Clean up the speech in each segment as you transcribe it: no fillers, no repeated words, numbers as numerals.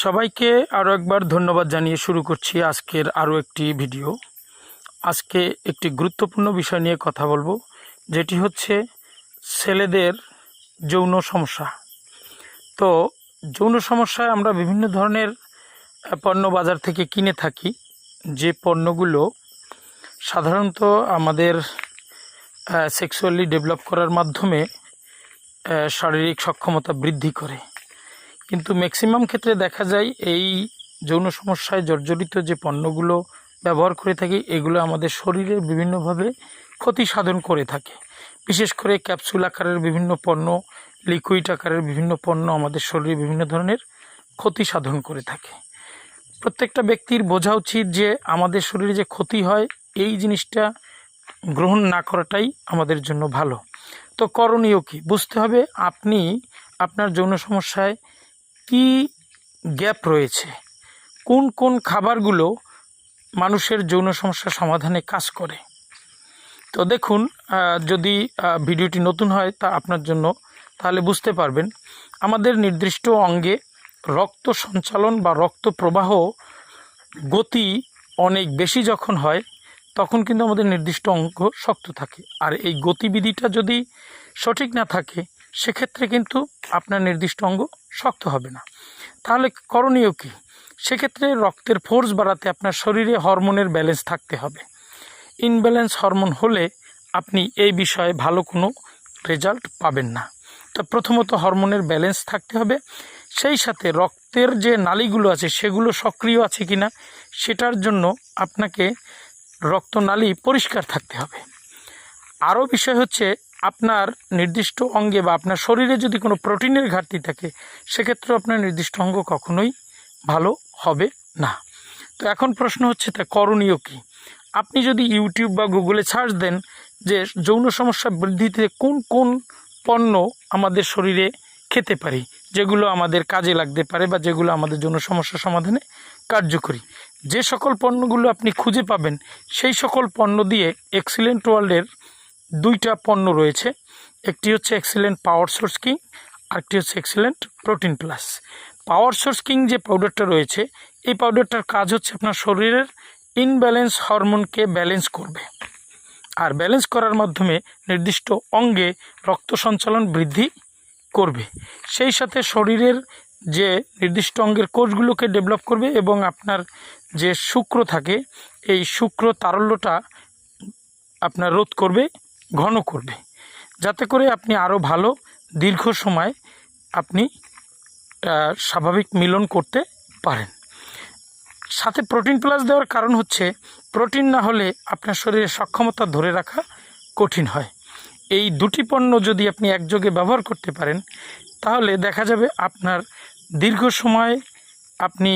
সবাইকে আরও একবার ধন্যবাদ জানিয়ে শুরু করছি আজকের আরও একটি ভিডিও। আজকে একটি গুরুত্বপূর্ণ বিষয় নিয়ে কথা বলবো, যেটি হচ্ছে ছেলেদের যৌন সমস্যা। তো যৌন সমস্যায় আমরা বিভিন্ন ধরনের পণ্য বাজার থেকে কিনে থাকি, যে পণ্যগুলো সাধারণত আমাদের সেক্সুয়ালি ডেভেলপ করার মাধ্যমে শারীরিক সক্ষমতা বৃদ্ধি করে, কিন্তু ম্যাক্সিমাম ক্ষেত্রে দেখা যায় এই যৌন সমস্যায় জর্জরিত যে পণ্যগুলো ব্যবহার করে থাকি, এগুলো আমাদের শরীরে বিভিন্নভাবে ক্ষতি সাধন করে থাকে। বিশেষ করে ক্যাপসুল আকারের বিভিন্ন পণ্য, লিকুইড আকারের বিভিন্ন পণ্য আমাদের শরীরে বিভিন্ন ধরনের ক্ষতি সাধন করে থাকে। প্রত্যেকটা ব্যক্তির বোঝা উচিত যে আমাদের শরীরে যে ক্ষতি হয় এই জিনিসটা গ্রহণ না করাটাই আমাদের জন্য ভালো। তো করণীয় কী বুঝতে হবে। আপনি আপনার যৌন সমস্যায় কি গ্যাপ রয়েছে, কোন কোন খাবারগুলো মানুষের যৌন সমস্যা সমাধানে কাজ করে। তো দেখুন, যদি ভিডিওটি নতুন হয় তা আপনার জন্য, তাহলে বুঝতে পারবেন আমাদের নির্দিষ্ট অঙ্গে রক্ত সঞ্চালন বা রক্ত প্রবাহ গতি অনেক বেশি যখন হয়, তখন কিন্তু আমাদের নির্দিষ্ট অঙ্গ শক্ত থাকে। আর এই গতিবিধিটা যদি সঠিক না থাকে, সেক্ষেত্রে কিন্তু আপনার নির্দিষ্ট অঙ্গ শক্ত হবে না। তাহলে করণীয় কী? সেক্ষেত্রে রক্তের ফোর্স বাড়াতে আপনার শরীরে হরমোনের ব্যালেন্স থাকতে হবে। ইনব্যালেন্স হরমোন হলে আপনি এই বিষয়ে ভালো কোনো রেজাল্ট পাবেন না। তো প্রথমত হরমোনের ব্যালেন্স থাকতে হবে, সেই সাথে রক্তের যে নালীগুলো আছে সেগুলো সক্রিয় আছে কিনা সেটার জন্য আপনাকে রক্তনালী পরিষ্কার থাকতে হবে। আরও বিষয় হচ্ছে আপনার নির্দিষ্ট অঙ্গে বা আপনার শরীরে যদি কোনো প্রোটিনের ঘাটতি থাকে, সেক্ষেত্রে আপনার নির্দিষ্ট অঙ্গ কখনোই ভালো হবে না। তো এখন প্রশ্ন হচ্ছে তা করণীয় কী? আপনি যদি ইউটিউব বা গুগলে সার্চ দেন যে যৌন সমস্যা বৃদ্ধিতে কোন কোন পণ্য আমাদের শরীরে খেতে পারি, যেগুলো আমাদের কাজে লাগতে পারে বা যেগুলো আমাদের যৌন সমস্যা সমাধানে কার্যকরী, যে সকল পণ্যগুলো আপনি খুঁজে পাবেন, সেই সকল পণ্য দিয়ে এক্সিলেন্ট ওয়ার্ল্ডের দুইটা পণ্য রয়েছে। একটি হচ্ছে এক্সিলেন্ট পাওয়ার সোর্স কিং, আরেকটি হচ্ছে excellent protein plus. Power source king যে পাউডারটা রয়েছে, এই পাউডারটার কাজ হচ্ছে আপনার শরীরের ইনব্যালেন্স হরমোনকে ব্যালেন্স করবে, আর ব্যালেন্স করার মাধ্যমে নির্দিষ্ট অঙ্গে রক্ত সঞ্চালন বৃদ্ধি করবে। সেই সাথে শরীরের যে নির্দিষ্ট অঙ্গের কোষগুলোকে ডেভেলপ করবে এবং আপনার যে শুক্র থাকে, এই শুক্র তারল্যটা আপনার রোধ করবে, ঘন করবে, যাতে করে আপনি আরও ভালো দীর্ঘ সময় আপনি স্বাভাবিক মিলন করতে পারেন। সাথে প্রোটিন প্লাস দেওয়ার কারণ হচ্ছে প্রোটিন না হলে আপনার শরীরের সক্ষমতা ধরে রাখা কঠিন হয়। এই দুটি পণ্য যদি আপনি একযোগে ব্যবহার করতে পারেন, তাহলে দেখা যাবে আপনার দীর্ঘ সময় আপনি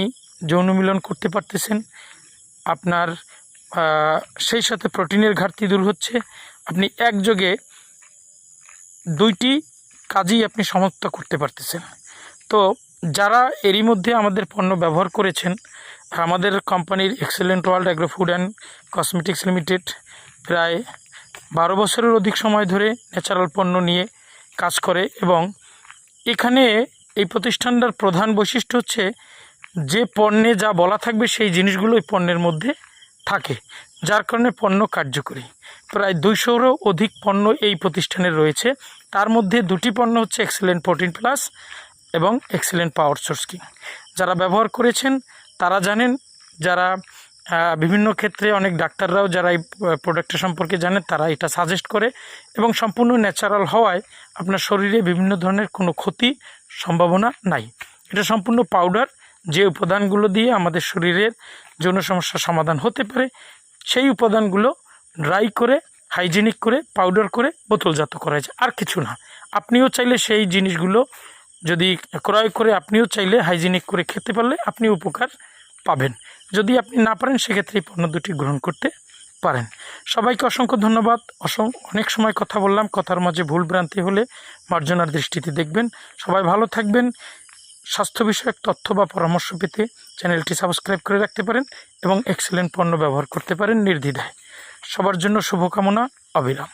যৌন মিলন করতে পারতেছেন, আপনার সেই সাথে প্রোটিনের ঘাটতি দূর হচ্ছে, আপনি একযোগে দুইটি কাজই আপনি সমাপ্ত করতে পারতেছেন। তো যারা এরই মধ্যে আমাদের পণ্য ব্যবহার করেছেন, আমাদের কোম্পানির excellent world agro food and cosmetics limited প্রায় 12 বছরের অধিক সময় ধরে ন্যাচারাল পণ্য নিয়ে কাজ করে, এবং এখানে এই প্রতিষ্ঠানটার প্রধান বৈশিষ্ট্য হচ্ছে যে পণ্যে যা বলা থাকবে সেই জিনিসগুলো এই পণ্যের মধ্যে থাকে, যার কারণে পণ্য কার্যকরী। প্রায় 200রও অধিক পণ্য এই প্রতিষ্ঠানের রয়েছে, তার মধ্যে দুটি পণ্য হচ্ছে এক্সেলেন্ট প্রোটিন প্লাস এবং এক্সেলেন্ট পাওয়ার সোর্স কিং। যারা ব্যবহার করেছেন তারা জানেন, যারা বিভিন্ন ক্ষেত্রে অনেক ডাক্তাররাও যারা এই প্রোডাক্টের সম্পর্কে জানেন, তারা এটা সাজেস্ট করে, এবং সম্পূর্ণ ন্যাচারাল হওয়ায় আপনার শরীরে বিভিন্ন ধরনের কোনো ক্ষতি সম্ভাবনা নাই। এটা সম্পূর্ণ পাউডার, যে উপাদানগুলো দিয়ে আমাদের শরীরের যৌন সমস্যার সমাধান হতে পারে, সেই উপাদানগুলো ড্রাই করে হাইজেনিক করে পাউডার করে বোতলজাত করা হয়েছে, আর কিছু না। আপনিও চাইলে সেই জিনিসগুলো যদি ক্রয় করে আপনিও চাইলে হাইজেনিক করে খেতে পারলে আপনি উপকার পাবেন। যদি আপনি না পারেন, সেক্ষেত্রে এই পণ্য দুটি গ্রহণ করতে পারেন। সবাইকে অসংখ্য ধন্যবাদ। অনেক সময় কথা বললাম, কথার মাঝে ভুল ভ্রান্তি হলে মার্জনার দৃষ্টিতে দেখবেন। সবাই ভালো থাকবেন। স্বাস্থ্য বিষয়ক তথ্য বা পরামর্শ পেতে চ্যানেলটি সাবস্ক্রাইব করে রাখতে পারেন এবং এক্সেলেন্ট পণ্য ব্যবহার করতে পারেন নির্দ্বিধায়। সবার জন্য শুভকামনা, অবিরাম।